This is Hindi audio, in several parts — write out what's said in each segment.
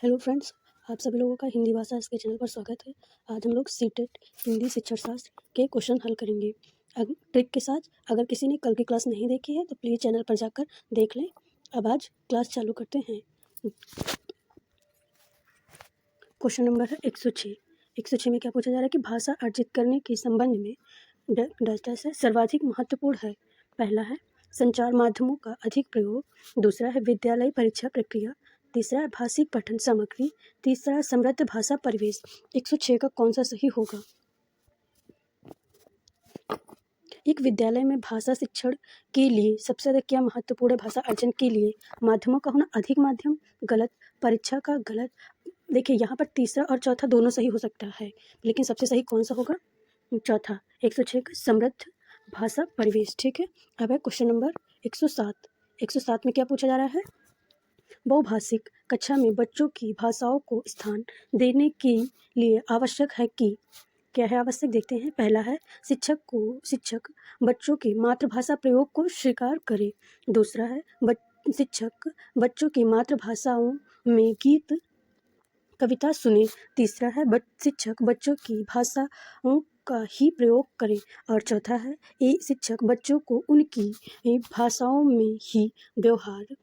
हेलो फ्रेंड्स, आप सभी लोगों का हिंदी भाषा इसके चैनल पर स्वागत है। आज हम लोग सीटेट हिंदी शिक्षण शास्त्र के क्वेश्चन हल करेंगे ट्रिक के साथ। अगर किसी ने कल की क्लास नहीं देखी है तो प्लीज़ चैनल पर जाकर देख लें। अब आज क्लास चालू करते हैं। क्वेश्चन नंबर है 106। 106 में क्या पूछा जा रहा है कि भाषा अर्जित करने के संबंध में डैश से सर्वाधिक महत्वपूर्ण है। पहला है संचार माध्यमों का अधिक प्रयोग, दूसरा है विद्यालय परीक्षा प्रक्रिया, तीसरा है भाषिक पठन सामग्री, तीसरा समृद्ध भाषा परिवेश। 106 का कौन सा सही होगा? एक विद्यालय में भाषा शिक्षण के लिए सबसे ज़्यादा क्या महत्वपूर्ण है? भाषा अर्जन के लिए माध्यमों का होना अधिक माध्यम गलत, परीक्षा का गलत। देखिए यहाँ पर तीसरा और चौथा दोनों सही हो सकता है, लेकिन सबसे सही कौन सा होगा? चौथा। 106 का समृद्ध भाषा परिवेश। ठीक है। अब है क्वेश्चन नंबर 107। 107 में क्या पूछा जा रहा है? बहुभाषिक कक्षा में बच्चों की भाषाओं को स्थान देने के लिए आवश्यक है कि क्या है आवश्यक? देखते हैं। पहला है शिक्षक बच्चों की मातृभाषा प्रयोग को स्वीकार करे। दूसरा है शिक्षक बच्चों की मातृभाषाओं में गीत कविता सुने। तीसरा है शिक्षक बच्चों की भाषाओं का ही प्रयोग करें। और चौथा है शिक्षक बच्चों को उनकी भाषाओं में ही व्यवहार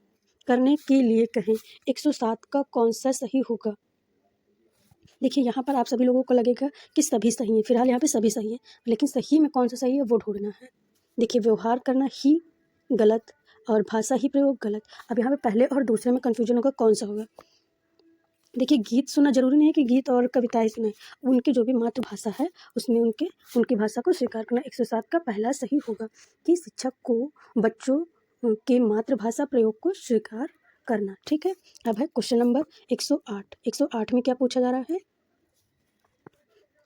करने के लिए कहें। 107 का कौन सा सही होगा? देखिए यहाँ पर आप सभी लोगों को लगेगा कि सभी सही हैं। फिलहाल यहाँ पे सभी सही हैं, लेकिन सही में कौन सा सही है वो ढूंढना है। देखिए व्यवहार करना ही गलत और भाषा ही प्रयोग गलत। अब यहाँ पे पहले और दूसरे में कन्फ्यूजन होगा, कौन सा होगा? देखिए गीत सुनना जरूरी नहीं है कि गीत और कविताएं सुने, उनकी जो भी मातृभाषा है उसमें उनकी भाषा को स्वीकार करना। 107 का पहला सही होगा कि शिक्षक को बच्चों के मातृभाषा प्रयोग को स्वीकार करना। ठीक है। अब है क्वेश्चन नंबर 108। 108 में क्या पूछा जा रहा है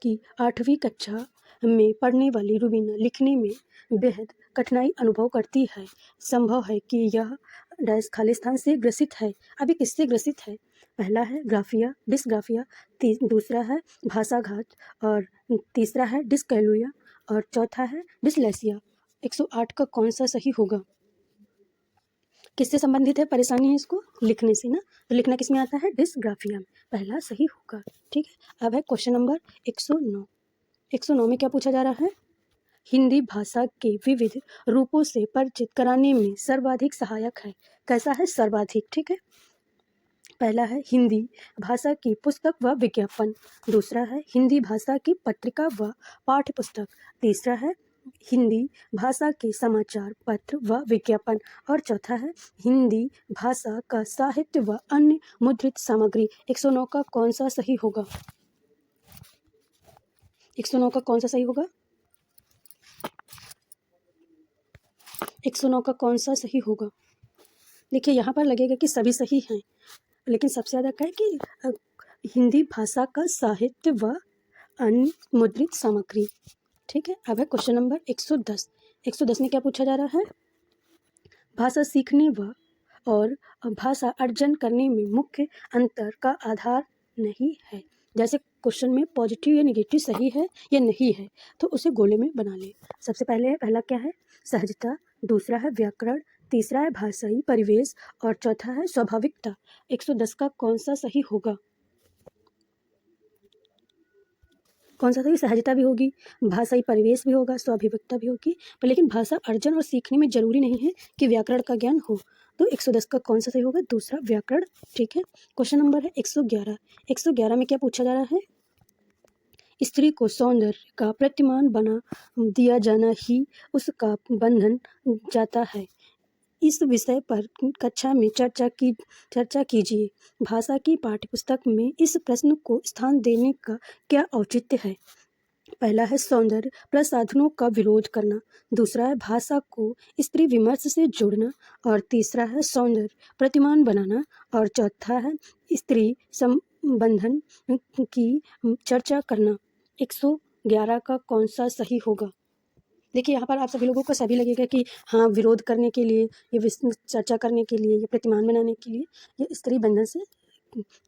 कि 8वीं कक्षा में पढ़ने वाली रुबीना लिखने में बेहद कठिनाई अनुभव करती है। संभव है कि यह डैश खालिस्तान से ग्रसित है। अभी किससे ग्रसित है? पहला है ग्राफिया डिसग्राफिया, दूसरा है भाषाघात, और तीसरा है डिसकैलुया, और चौथा है डिसलेसिया। 108 का कौन सा सही होगा? किससे संबंधित है? परेशानी है इसको लिखने से ना, तो लिखना किस में आता है? डिसग्राफिया में। पहला सही होगा। ठीक है। अब है क्वेश्चन नंबर 109। 109 में क्या पूछा जा रहा है? हिंदी भाषा के विविध रूपों से परिचित कराने में सर्वाधिक सहायक है। कैसा है? सर्वाधिक। ठीक है। पहला है हिंदी भाषा की पुस्तक व विज्ञापन, दूसरा है हिंदी भाषा की पत्रिका व पाठ्य पुस्तक, तीसरा है हिंदी भाषा के समाचार पत्र व विज्ञापन, और चौथा है हिंदी भाषा का साहित्य व अन्य मुद्रित सामग्री। 109 का कौन सा सही होगा? 109 का कौन सा सही होगा? 109 का कौन सा सही होगा? देखिए यहाँ पर लगेगा कि सभी सही हैं, लेकिन सबसे ज़्यादा क्या है कि हिंदी भाषा का साहित्य व अन्य मुद्रित सामग्री। ठीक है। अब है क्वेश्चन नंबर 110। 110 में क्या पूछा जा रहा है? भाषा सीखने व और भाषा अर्जन करने में मुख्य अंतर का आधार नहीं है। जैसे क्वेश्चन में पॉजिटिव या निगेटिव सही है या नहीं है, तो उसे गोले में बना ले। सबसे पहला क्या है? सहजता, दूसरा है व्याकरण, तीसरा है भाषाई परिवेश, और चौथा है स्वाभाविकता। 110 का कौन सा सही होगा? कौन सा सही? सहजता भी होगी, भाषाई परिवेश भी होगा, स्वाभाविकता भी होगी, पर लेकिन भाषा अर्जन और सीखने में जरूरी नहीं है कि व्याकरण का ज्ञान हो। तो 110 का कौन सा सही होगा? दूसरा, व्याकरण। ठीक है। क्वेश्चन नंबर है 111। 111 में क्या पूछा जा रहा है? स्त्री को सौंदर्य का प्रतिमान बना दिया जाना ही उसका बंधन जाता है। इस विषय पर कक्षा में चर्चा कीजिए। भाषा की पाठ्यपुस्तक में इस प्रश्न को स्थान देने का क्या औचित्य है? पहला है सौंदर्य प्रसाधनों का विरोध करना, दूसरा है भाषा को स्त्री विमर्श से जोड़ना, और तीसरा है सौंदर्य प्रतिमान बनाना, और चौथा है स्त्री संबंधन की चर्चा करना। 111 का कौन सा सही होगा? देखिए यहाँ पर आप सभी लोगों को सभी लगेगा कि हाँ, विरोध करने के लिए, ये चर्चा करने के लिए, ये प्रतिमान बनाने के लिए, ये स्त्री बंधन से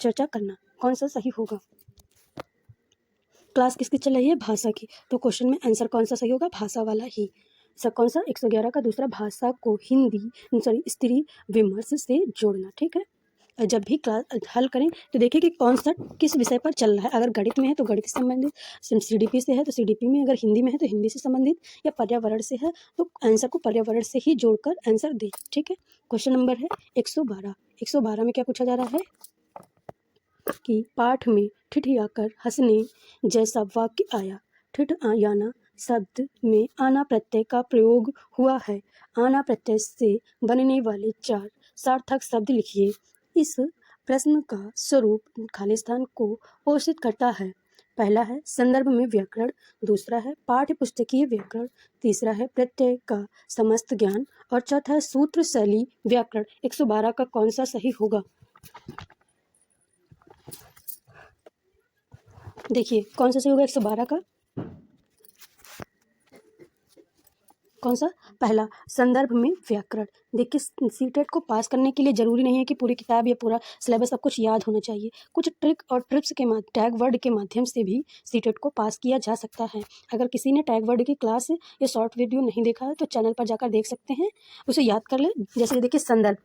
चर्चा करना। कौन सा सही होगा? क्लास किसकी चल रही है? भाषा की। तो क्वेश्चन में आंसर कौन सा सही होगा? भाषा वाला ही। कौन सा? 111 का दूसरा, भाषा को स्त्री विमर्श से जोड़ना। ठीक है। जब भी क्लास हल करें तो देखिए कि कौन सा किस विषय पर चल रहा है। अगर गणित में है तो गणित से संबंधित, सीडीपी से है तो सीडीपी में, अगर हिंदी में है तो हिंदी से संबंधित, या पर्यावरण से है तो आंसर को पर्यावरण से ही जोड़कर आंसर दें। ठीक है। क्वेश्चन नंबर है 112। 112 में क्या पूछा जा रहा है कि पाठ में ठिठियाकर हंसने जैसा वाक्य आया। ठिठयाना शब्द में आना प्रत्यय का प्रयोग हुआ है। आना प्रत्यय से बनने वाले 4 सार्थक शब्द लिखिए। इस प्रश्न का स्वरूप खालिस्तान को पोषित करता है। पहला है संदर्भ में व्याकरण, दूसरा है पाठ्य पुस्तकीय व्याकरण, तीसरा है प्रत्यय का समस्त ज्ञान और चौथा है सूत्र शैली व्याकरण। 112 का कौन सा सही होगा? देखिए कौन सा सही होगा 112 का? कौन सा? पहला संदर्भ में व्याकरण। देखिए सीटेट को पास करने के लिए जरूरी नहीं है कि पूरी किताब या पूरा सिलेबस सब कुछ याद होना चाहिए। कुछ ट्रिक और ट्रिप्स के टैग वर्ड के माध्यम से भी सीटेट को पास किया जा सकता है। अगर किसी ने टैग वर्ड की क्लास या शॉर्ट वीडियो नहीं देखा है तो चैनल पर जाकर देख सकते हैं, उसे याद कर ले। जैसे देखिए संदर्भ,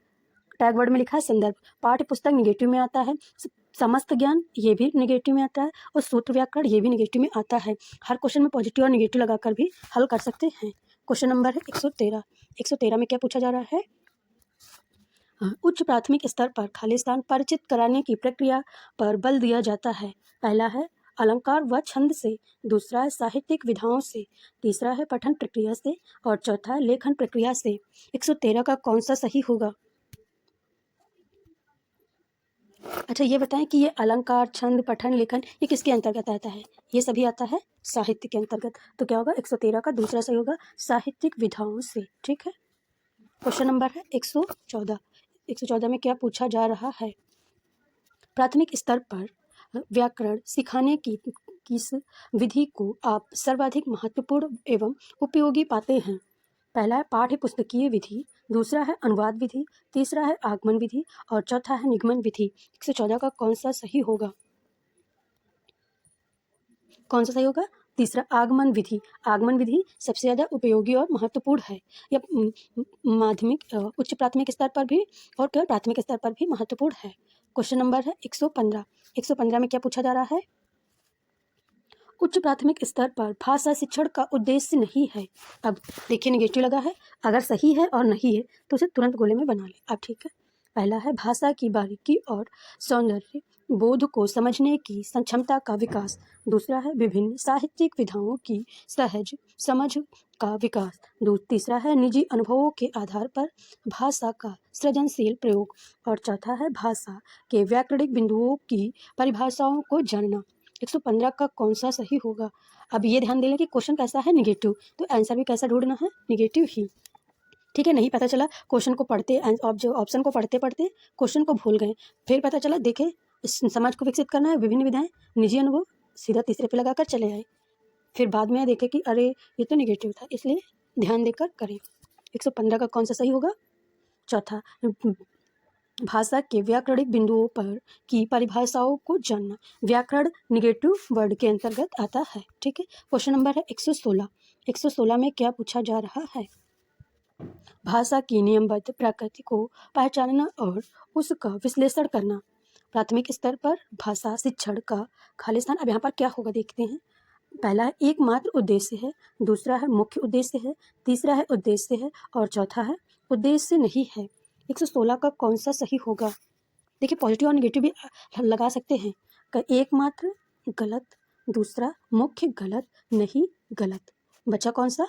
टैग वर्ड में लिखा है संदर्भ। पाठ्य पुस्तक निगेटिव में आता है, समस्त ज्ञान ये भी निगेटिव में आता है, और सूत्र व्याकरण ये भी निगेटिव में आता है। हर क्वेश्चन में पॉजिटिव और निगेटिव लगाकर भी हल कर सकते हैं। क्वेश्चन नंबर है 113। 113 में क्या पूछा जा रहा है? उच्च प्राथमिक स्तर पर खालिस्तान परिचित कराने की प्रक्रिया पर बल दिया जाता है। पहला है अलंकार व छंद से, दूसरा है साहित्यिक विधाओं से, तीसरा है पठन प्रक्रिया से और चौथा है लेखन प्रक्रिया से। 113 का कौन सा सही होगा? अच्छा ये बताएं कि ये अलंकार, छंद, पठन, लेखन ये किसके अंतर्गत आता है? ये सभी आता है साहित्य के अंतर्गत। तो क्या होगा? 113 का दूसरा सही होगा साहित्यिक विधाओं से। ठीक है। क्वेश्चन नंबर है 114। 114 में क्या पूछा जा रहा है? प्राथमिक स्तर पर व्याकरण सिखाने की किस विधि को आप सर्वाधिक महत्वपूर्ण एवं उपयोगी पाते हैं? पहला है पाठ्य पुस्तकीय विधि, दूसरा है अनुवाद विधि, तीसरा है आगमन विधि और चौथा है निगमन विधि। 114 का कौन सा सही होगा? कौन सा सही होगा? तीसरा आगमन विधि। आगमन विधि सबसे ज़्यादा उपयोगी और महत्वपूर्ण है। यह माध्यमिक उच्च प्राथमिक स्तर पर भी और केवल प्राथमिक स्तर पर भी महत्वपूर्ण है। क्वेश्चन नंबर है 115। 115 में क्या पूछा जा रहा है? उच्च प्राथमिक स्तर पर भाषा शिक्षण का उद्देश्य नहीं है। अब देखिए निगेटिव लगा है, अगर सही है और नहीं है तो उसे तुरंत गोले में बना ले। अब ठीक है। पहला है भाषा की बारीकी और सौंदर्य बोध को समझने की क्षमता का विकास, दूसरा है विभिन्न साहित्यिक विधाओं की सहज समझ का विकास, तीसरा है निजी अनुभवों के आधार पर भाषा का सृजनशील प्रयोग और चौथा है भाषा के व्याकरणिक बिंदुओं की परिभाषाओं को जानना। 115 का कौन सा सही होगा? अब ये ध्यान देना कि क्वेश्चन कैसा है? निगेटिव, तो आंसर भी कैसा ढूंढना है? निगेटिव ही। ठीक है। नहीं पता चला क्वेश्चन को पढ़ते, जो ऑप्शन को पढ़ते पढ़ते क्वेश्चन को भूल गए, फिर पता चला देखे समाज को विकसित करना है, विभिन्न विधाएं, निजी अनुभव, सीधा तीसरे पे लगाकर चले आए, फिर बाद में देखे कि अरे ये तो निगेटिव था, इसलिए ध्यान देकर करें। 115 का कौन सा सही होगा? चौथा, भाषा के व्याकरणिक बिंदुओं पर की परिभाषाओं को जानना। व्याकरण निगेटिव वर्ड के अंतर्गत आता है। ठीक है। क्वेश्चन नंबर है 116। 116 में क्या पूछा जा रहा है? भाषा की नियमबद्ध प्रकृति को पहचानना और उसका विश्लेषण करना। प्राथमिक स्तर पर भाषा शिक्षण का खालिस्तान अब यहाँ पर क्या होगा देखते हैं। पहला है एकमात्र उद्देश्य है, दूसरा है मुख्य उद्देश्य है, तीसरा है उद्देश्य है और चौथा है उद्देश्य नहीं है। 116 का कौन सा सही होगा? देखिए पॉजिटिव और नेगेटिव भी लगा सकते हैं। एकमात्र गलत, दूसरा मुख्य गलत, नहीं गलत, बचा कौन सा?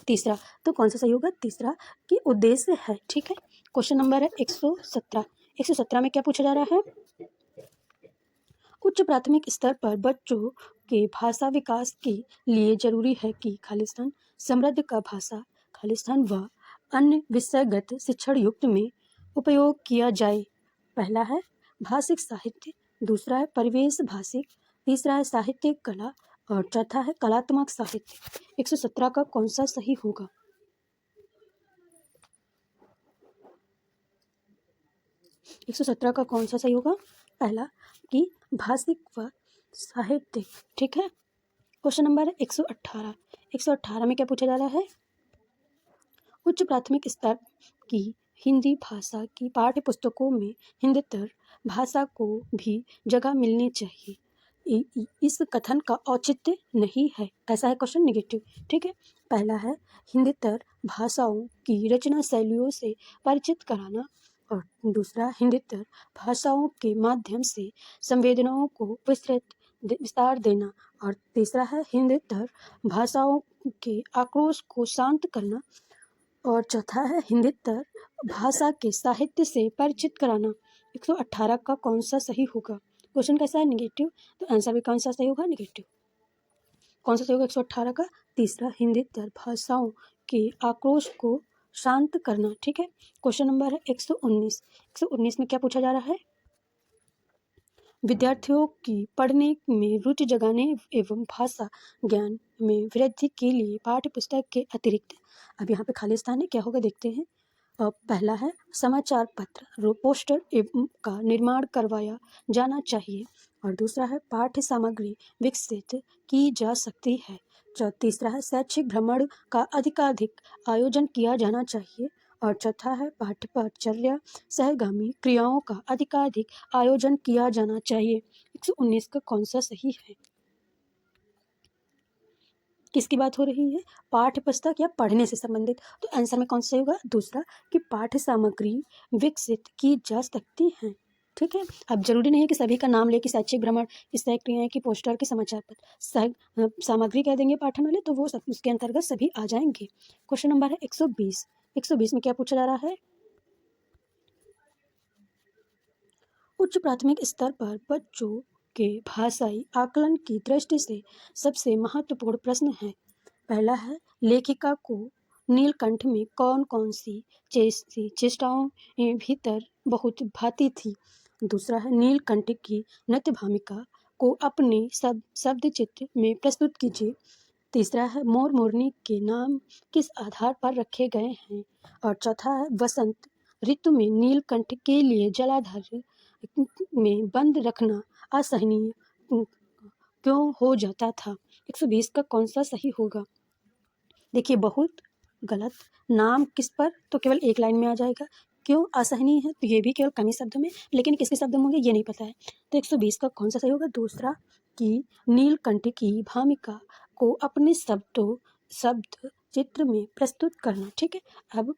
तीसरा। तो कौन सा सही होगा? तीसरा कि उद्देश्य है। ठीक है। क्वेश्चन नंबर है 117। 117 में क्या पूछा जा रहा है? उच्च प्राथमिक स्तर पर बच्चों के भाषा विकास के लिए जरूरी है कि खालिस्तान समृद्ध का भाषा खालिस्तान व अन्य विषयगत शिक्षण युक्त में उपयोग किया जाए। पहला है भाषिक साहित्य, दूसरा है परिवेश भाषिक, तीसरा है साहित्यिक कला और चौथा है कलात्मक साहित्य। 117 का कौन सा सही होगा? एक 117 का कौन सा सही होगा? पहला कि भाषिक व साहित्यिक। ठीक है। क्वेश्चन नंबर है 118। 118 में क्या पूछा जा रहा है? उच्च प्राथमिक स्तर की हिंदी भाषा की पाठ्य पुस्तकों में हिंदीतर भाषा को भी जगह मिलनी चाहिए। इस कथन का औचित्य नहीं है। कैसा है क्वेश्चन? नेगेटिव। ठीक है। पहला है हिंदीतर भाषाओं की रचना शैलियों से परिचित कराना, और दूसरा हिंदीतर भाषाओं के माध्यम से संवेदनाओं को विस्तार देना, और तीसरा है हिंदीतर भाषाओं के आक्रोश को शांत करना, और चौथा है हिंदीतर भाषा के साहित्य से परिचित कराना। 118 का कौन सा सही होगा? क्वेश्चन कैसा है? नेगेटिव। तो आंसर भी कौन सा सही होगा? नेगेटिव। कौन सा सही होगा 118 का? तीसरा, हिंदीतर भाषाओं के आक्रोश को शांत करना। ठीक है। क्वेश्चन नंबर है 119। 119 में क्या पूछा जा रहा है? विद्यार्थियों की पढ़ने में रुचि जगाने एवं भाषा ज्ञान में वृद्धि के लिए पाठ्य पुस्तक के अतिरिक्त, अब यहाँ पे खाली स्थान है, क्या होगा देखते हैं। पहला है समाचार पत्र पोस्टर एवं का निर्माण करवाया जाना चाहिए, और दूसरा है पाठ्य सामग्री विकसित की जा सकती है। तीसरा है शैक्षिक भ्रमण का अधिकाधिक आयोजन किया जाना चाहिए, और चौथा है पाठ्य परिचर्या सहगामी क्रियाओं का अधिकाधिक आयोजन किया जाना चाहिए। 119 का कौन सा सही है? किसकी बात हो रही है? पाठ्य पुस्तक या पढ़ने से संबंधित। तो आंसर में कौन सा होगा? दूसरा, कि पाठ्य सामग्री विकसित की जा सकती हैं। ठीक है। अब जरूरी नहीं है कि सभी का नाम लेके शैक्षिक भ्रमण, इस तरह क्रियाएं की पोस्टर के समाचार पत्र सामग्री कह देंगे पाठन वाले, तो वो सब उसके अंतर्गत सभी आ जाएंगे। क्वेश्चन नंबर है 120। 120 में क्या पूछा जा रहा है? उच्च प्राथमिक स्तर पर बच्चों के भाषाई आकलन की दृष्टि से सबसे महत्वपूर्ण प्रश्न है। पहला है लेखिका को नीलकंठ में कौन कौन सी चेष्टाओं भीतर बहुत भाती थी। दूसरा है नीलकंठ की नृत्य भूमिका को अपने शब्द चित्र में प्रस्तुत कीजिए। तीसरा है मोर मोरनी के नाम किस आधार पर रखे गए हैं, और चौथा है वसंत ऋतु में नीलकंठ के लिए जलाधार में बंद रखना असहनीय क्यों हो जाता था। 120 का कौन सा सही होगा? देखिए बहुत गलत। नाम किस पर, तो केवल एक लाइन में आ जाएगा। क्यों असहनीय है, तो ये भी केवल कमी शब्दों में, लेकिन किसके शब्द में होंगे ये नहीं पता है। तो 120 का कौन सा सही होगा? दूसरा, कि नीलकंठ की भूमिका को अपने शब्द चित्र में प्रस्तुत करना। ठीक है। अब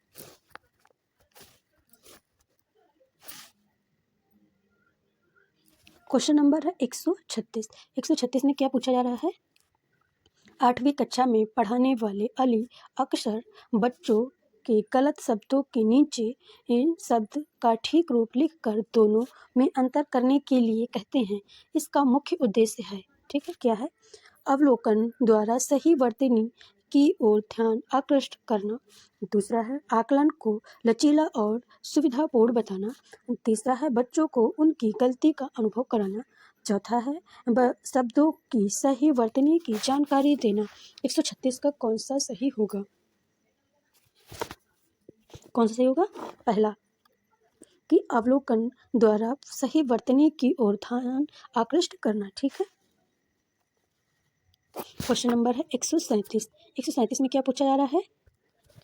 क्वेश्चन नंबर है 136। 136 में क्या पूछा जा रहा है? 8वीं कक्षा में पढ़ाने वाले अली अक्सर बच्चों के गलत शब्दों के नीचे इन शब्द का ठीक रूप लिखकर दोनों में अंतर करने के लिए कहते हैं। इसका मुख्य उद्देश्य है, ठीक है, क्या है? अवलोकन द्वारा सही वर्तनी की ओर ध्यान आकृष्ट करना। दूसरा है आकलन को लचीला और सुविधापूर्ण बताना। तीसरा है बच्चों को उनकी गलती का अनुभव कराना। चौथा है शब्दों की सही वर्तनी की जानकारी देना। 136 का कौन सा सही होगा? कौन सा सही होगा? पहला, कि अवलोकन द्वारा सही वर्तनी की ओर ध्यान आकृष्ट करना। ठीक है। क्वेश्चन नंबर है 137। 137 में क्या पूछा जा रहा है?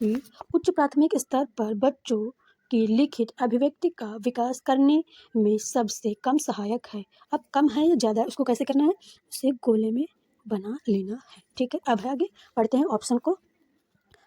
कि उच्च प्राथमिक स्तर पर बच्चों की लिखित अभिव्यक्ति का विकास करने में सबसे कम सहायक है। अब कम है या ज़्यादा, उसको कैसे करना है? उसे गोले में बना लेना है। ठीक है। अब आगे पढ़ते हैं ऑप्शन को।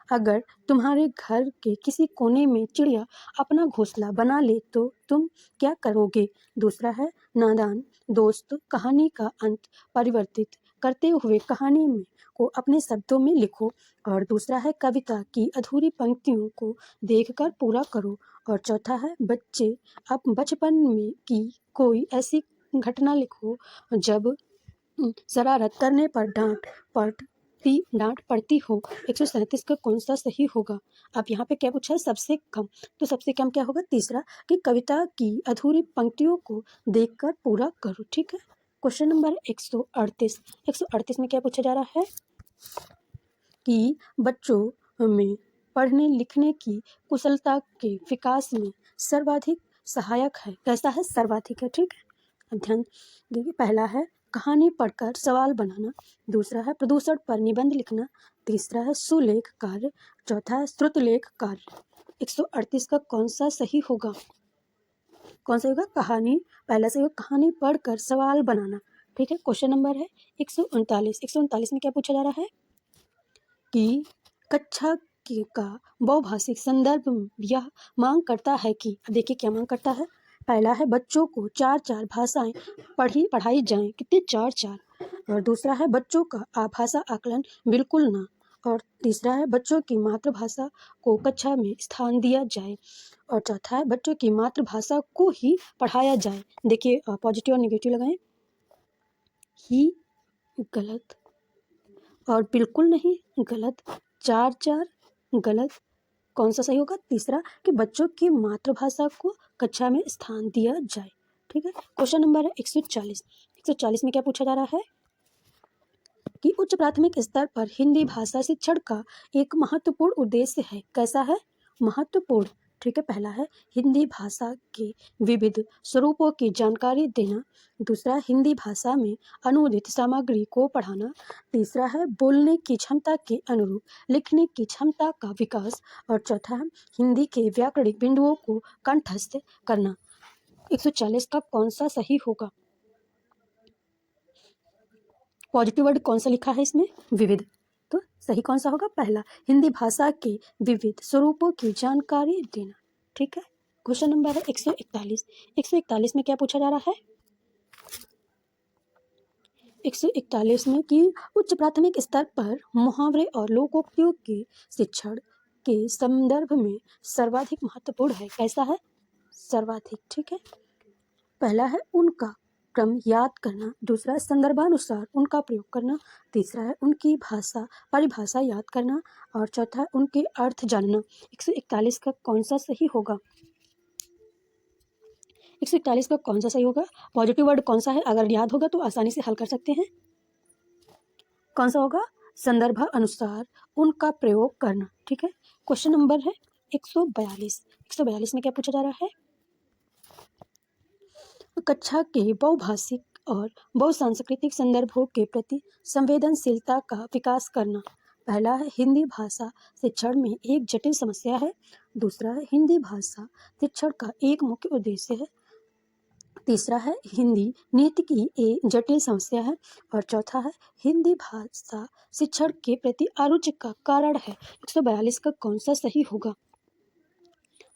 अगर तुम्हारे घर के किसी कोने में चिड़िया अपना घोंसला बना ले तो तुम क्या करोगे? दूसरा है नादान दोस्त कहानी का अंत परिवर्तित करते हुए कहानी में को अपने शब्दों में लिखो। और दूसरा है कविता की अधूरी पंक्तियों को देखकर पूरा करो। और चौथा है बचपन में की कोई ऐसी घटना लिखो जब शरारत करने पर डांट पड़ती हो। 137 का कौन सा सही होगा? अब यहाँ पे क्या पूछा है? सबसे कम। तो सबसे कम क्या होगा? तीसरा, कि कविता की अधूरी पंक्तियों को देखकर पूरा करो। ठीक है। Question number 138। 138 में क्या पूछा जा रहा है? कि बच्चों में पढ़ने लिखने की कुशलता के विकास में सर्वाधिक सहायक है। कैसा है? सर्वाधिक है। ठीक है। अब ध्यान देखिए। पहला है कहानी पढ़कर सवाल बनाना। दूसरा है प्रदूषण पर निबंध लिखना। तीसरा है सुलेख कार्य। चौथा है श्रुतलेख कार्य। 138 का कौन सा सही होगा? कौन सा होगा? कहानी, पहला सही होगा कहानी पढ़कर सवाल बनाना। ठीक है, क्वेश्चन नंबर है 139। 139 में क्या पूछा जा रहा है कि कक्षा का बहुभाषिक संदर्भ यह मांग करता है कि, अब देखिए क्या मांग करता है। पहला है बच्चों को 4 भाषाएं पढ़ाई जाएं, कितने 4। और दूसरा है बच्चों का आभाषा आकलन बिल्कुल ना। और तीसरा है बच्चों की मातृभाषा को कक्षा में स्थान दिया जाए। और चौथा है बच्चों की मातृभाषा को ही पढ़ाया जाए। देखिए पॉजिटिव और नेगेटिव लगाएं। ही गलत, और बिल्कुल नहीं गलत, 4 गलत। कौन सा सही होगा? तीसरा कि बच्चों की मातृभाषा को कक्षा में स्थान दिया जाए। ठीक है, क्वेश्चन नंबर है 140। 140 में क्या पूछा जा रहा है कि उच्च प्राथमिक स्तर पर हिंदी भाषा शिक्षण का एक महत्वपूर्ण उद्देश्य है। कैसा है? महत्वपूर्ण। ठीक है, पहला है हिंदी भाषा के विविध स्वरूपों की जानकारी देना। दूसरा, हिंदी भाषा में अनुदित सामग्री को पढ़ाना। तीसरा है बोलने की क्षमता के अनुरूप लिखने की क्षमता का विकास। और चौथा है हिंदी के व्याकरणिक बिंदुओं को कंठस्थ करना। 140 का कौन सा सही होगा? पॉजिटिव वर्ड कौन सा लिखा है इसमें? विविध। तो सही कौन सा होगा? पहला, हिंदी भाषा के विविध स्वरूपों की जानकारी देना। ठीक है, क्वेश्चन नंबर है 141। 141 में क्या पूछा जा रहा है? 141 में कि उच्च प्राथमिक स्तर पर मुहावरे और लोकोक्तियों के शिक्षण के संदर्भ में सर्वाधिक महत्वपूर्ण है। कैसा है? सर्वाधिक। ठीक है, पहला है उनका क्रम याद करना। दूसरा है संदर्भानुसार उनका प्रयोग करना। तीसरा है उनकी भाषा परिभाषा याद करना। और चौथा है उनके अर्थ जानना। 141 का कौन सा सही होगा? 141 का कौन सा सही होगा? पॉजिटिव वर्ड कौन सा है? अगर याद होगा तो आसानी से हल कर सकते हैं। कौन सा होगा? संदर्भ अनुसार उनका प्रयोग करना। ठीक है, क्वेश्चन नंबर है 142। 142 में क्या पूछा जा रहा है? कक्षा के बहुभाषिक और बहुसांस्कृतिक संदर्भों के प्रति संवेदनशीलता का विकास करना। पहला है हिंदी भाषा शिक्षण में एक जटिल समस्या है। दूसरा है हिंदी भाषा शिक्षण का एक मुख्य उद्देश्य है। तीसरा है हिंदी नीति की एक जटिल समस्या है। और चौथा है हिंदी भाषा शिक्षण के प्रति अरुचि का कारण है। 142 का कौन सा सही होगा?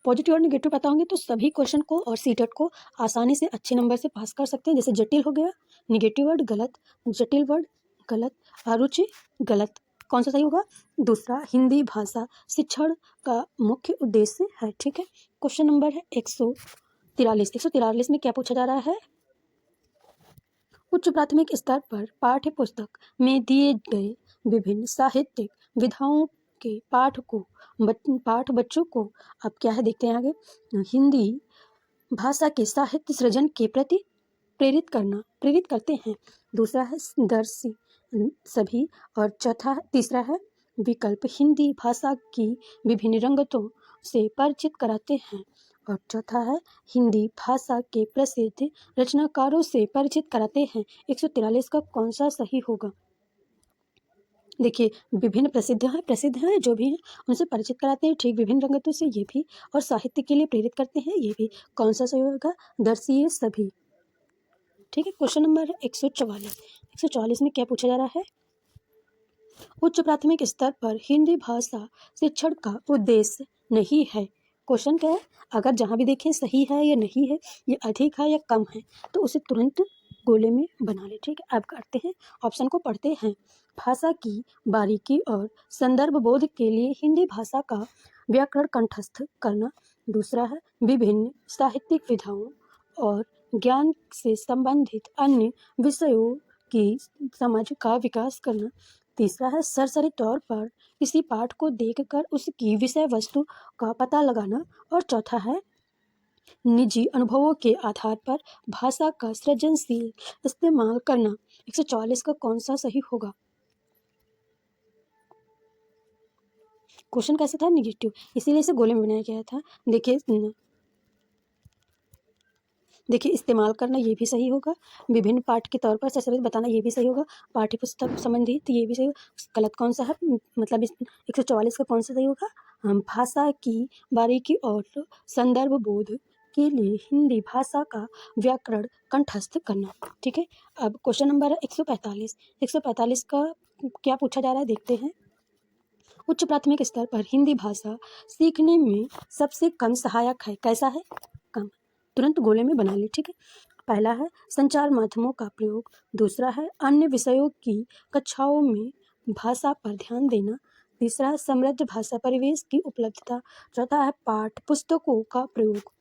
पॉजिटिव और नेगेटिव पता होंगे तो सभी क्वेश्चन को और सीटेट को आसानी से अच्छे नंबर से पास कर सकते हैं। जैसे जटिल हो गया, नेगेटिव वर्ड गलत, जटिल वर्ड गलत, अरुचि गलत। कौन सा सही होगा? दूसरा, हिंदी भाषा शिक्षण का मुख्य उद्देश्य है। ठीक है, क्वेश्चन नंबर है 143। 143 में क्या पूछा जा रहा है? उच्च प्राथमिक स्तर पर पाठ्य पुस्तक में दिए गए विभिन्न साहित्यिक विधाओं के पाठ बच्चों को, अब क्या है देखते हैं आगे, हिंदी भाषा के साहित्य सृजन के प्रति प्रेरित करते हैं। दूसरा है दर्शी सभी। और तीसरा है विकल्प हिंदी भाषा की विभिन्न रंगतों से परिचित कराते हैं। और चौथा है हिंदी भाषा के प्रसिद्ध रचनाकारों से परिचित कराते हैं। 143 का कौन सा सही होगा? देखिए विभिन्न प्रसिद्ध हैं जो भी हैं उनसे परिचित कराते हैं, ठीक, विभिन्न रंगतों से ये भी, और साहित्य के लिए प्रेरित करते हैं ये भी। कौन सा सही होगा? दर्शी सभी। ठीक है, क्वेश्चन नंबर 144। 144 में क्या पूछा जा रहा है? उच्च प्राथमिक स्तर पर हिंदी भाषा शिक्षण का उद्देश्य नहीं है। क्वेश्चन क्या है? अगर जहाँ भी देखें सही है या नहीं है, ये अधिक है या कम है, तो उसे तुरंत गोले में बना ले। ठीक है, अब करते हैं ऑप्शन को पढ़ते हैं। भाषा की बारीकी और संदर्भ बोध के लिए हिंदी भाषा का व्याकरण कंठस्थ करना। दूसरा है विभिन्न साहित्यिक विधाओं और ज्ञान से संबंधित अन्य विषयों की समझ का विकास करना। तीसरा है सरसरी तौर पर किसी पाठ को देखकर उसकी विषय वस्तु का पता लगाना। और चौथा है निजी अनुभवों के आधार पर भाषा का सृजनशील इस्तेमाल करना। 144 का कौन सा सही होगा? क्वेश्चन कैसे था? निगेटिव, इसीलिए इसे गोले में बनाया गया था। देखिए इस्तेमाल करना ये भी सही होगा। विभिन्न पाठ के तौर पर सरसरी बताना ये भी सही होगा। पाठ्य पुस्तक संबंधित ये भी सही होगा। गलत कौन सा है? मतलब 144 का कौन सा सही होगा? भाषा की बारीकी और संदर्भ बोध के लिए हिंदी भाषा का व्याकरण कंठस्थ करना। ठीक है, अब क्वेश्चन नंबर 145। 145 का क्या पूछा जा रहा है देखते हैं। उच्च प्राथमिक स्तर पर हिंदी भाषा सीखने में सबसे कम सहायक है। कैसा है? कम। तुरंत गोले में बना ले। ठीक है, पहला है संचार माध्यमों का प्रयोग, दूसरा है अन्य विषयों की कक्षाओं में भाषा पर ध्यान देना, तीसरा है समृद्ध भाषा परिवेश की उपलब्धता, चौथा है पाठ पुस्तकों का प्रयोग।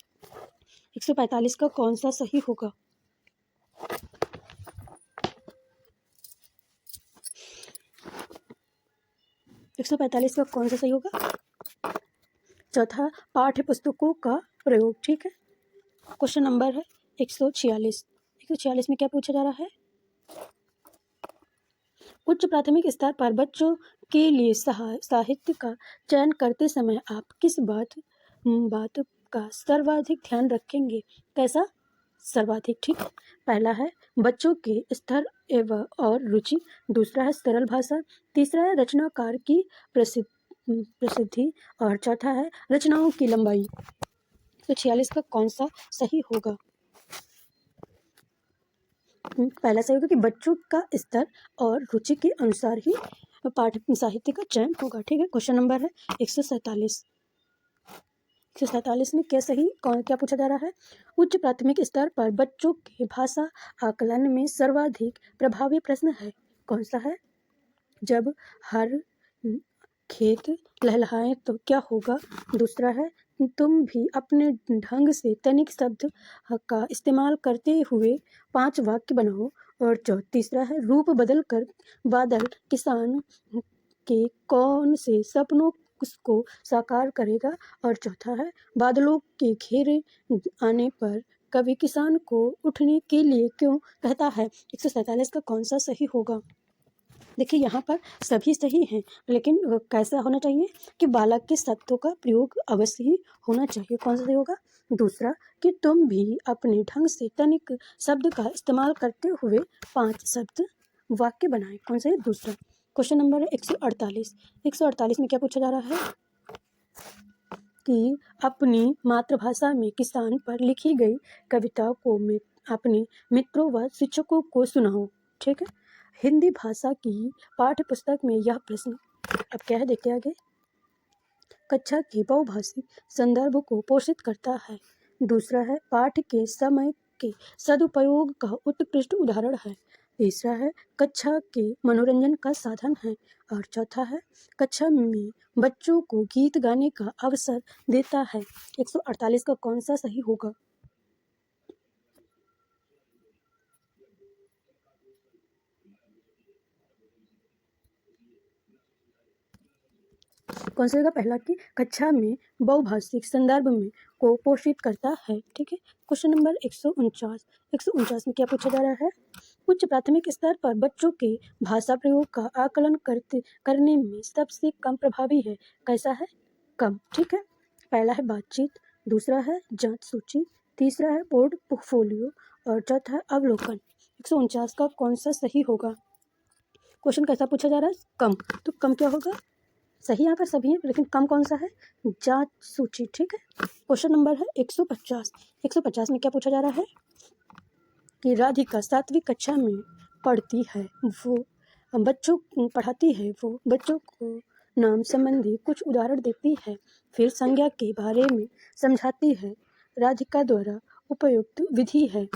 145 का कौन सा सही होगा? एक 145 का कौन सा सही होगा? चौथा पाठ्य पुस्तकों का प्रयोग। ठीक है, क्वेश्चन नंबर है 146। 146 में क्या पूछा जा रहा है? उच्च प्राथमिक स्तर पर बच्चों के लिए साहित्य का चयन करते समय आप किस बात का सर्वाधिक ध्यान रखेंगे? कैसा? सर्वाधिक। ठीक है, पहला है बच्चों के स्तर एवं और रुचि, दूसरा है सरल भाषा, तीसरा है रचनाकार की प्रसिद्धि और चौथा है रचनाओं की लंबाई। 146 का कौन सा सही होगा? पहला सही होगा कि बच्चों का स्तर और रुचि के अनुसार ही पाठ्य साहित्य का चयन होगा। ठीक है, क्वेश्चन नंबर है 147। 147 में क्या पूछा जा रहा है? उच्च प्राथमिक स्तर पर बच्चों के भाषा आकलन में सर्वाधिक प्रभावी प्रश्न है। कौन सा है? जब हर खेत लहलहाए तो क्या होगा? दूसरा है तुम भी अपने ढंग से तनिक शब्द का इस्तेमाल करते हुए 5 वाक्य बनाओ, और तीसरा है रूप बदल कर बादल किसान के कौन से सपनों को साकार करेगा, और चौथा है बादलों के घेरे आने पर कवि किसान को उठने के लिए क्यों कहता है। 147 का कौन सा सही होगा? देखिए यहाँ पर सभी सही हैं, लेकिन कैसा होना चाहिए कि बालक के शब्दों का प्रयोग अवश्य ही होना चाहिए। कौन सा सही होगा? दूसरा कि तुम भी अपने ढंग से तनिक शब्द का इस्तेमाल करते हुए 5 शब्द वाक्य बनाएं। कौन सा है? दूसरा। क्वेश्चन नंबर है 148। 148 में क्या पूछा जा रहा है कि अपनी मातृभाषा में किसान पर लिखी गई कविता को अपने मित्रों व शिक्षकों को सुनाओ। ठीक है, हिंदी भाषा की पाठ्य पुस्तक में यह प्रश्न अब क्या है देखते आगे। कक्षा के बहुभाषी संदर्भ को पोषित करता है, दूसरा है पाठ के समय के सदुपयोग का उत्कृष्ट उदाहरण है, तीसरा है कक्षा के मनोरंजन का साधन है, और चौथा है कक्षा में बच्चों को गीत गाने का अवसर देता है। 148 का कौन सा सही होगा? कौन सा होगा? पहला कि कक्षा में बहुभाषिक संदर्भ में को पोषित करता है। ठीक है, क्वेश्चन नंबर 149। 149 में क्या पूछा जा रहा है? उच्च प्राथमिक स्तर पर बच्चों के भाषा प्रयोग का आकलन करने में सबसे कम प्रभावी है। कैसा है? कम। ठीक है, पहला है बातचीत, दूसरा है जांच सूची, तीसरा है बोर्ड पोर्टफोलियो, और चौथा है अवलोकन। 149 का कौन सा सही होगा? क्वेश्चन कैसा पूछा जा रहा है? कम। तो कम क्या होगा? सही यहाँ पर सभी है, लेकिन कम कौन सा है? जांच सूची। ठीक है, क्वेश्चन नंबर है 150। 150 में क्या पूछा जा रहा है कि राधिका 7वीं कक्षा में पढ़ती है, वो पढ़ाती है, वो बच्चों को नाम संबंधी कुछ उदाहरण देती है, फिर संज्ञा के बारे में समझाती है। राधिका द्वारा उपयुक्त विधि है।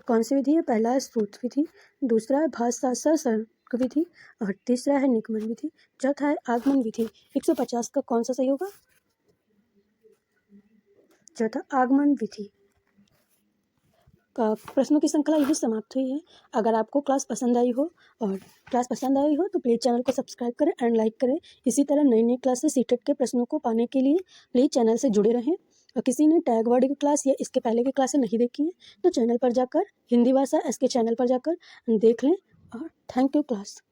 कौन सी विधि है? पहला है श्रुत विधि, दूसरा है भाषा संसर्ग विधि, और तीसरा है निगमन विधि, चौथा है आगमन विधि। 150 का कौन सा सही होगा? चौथा आगमन विधि। का प्रश्नों की श्रृंखला यही समाप्त हुई है। अगर आपको क्लास पसंद आई हो तो प्लीज़ चैनल को सब्सक्राइब करें एंड लाइक करें। इसी तरह नई नई क्लासेस सीटेट के प्रश्नों को पाने के लिए प्लीज़ चैनल से जुड़े रहें। और किसी ने टैग वर्ड की क्लास या इसके पहले की क्लासें नहीं देखी हैं तो चैनल पर जाकर हिंदी भाषा एसके चैनल पर जाकर देख लें। और थैंक यू क्लास।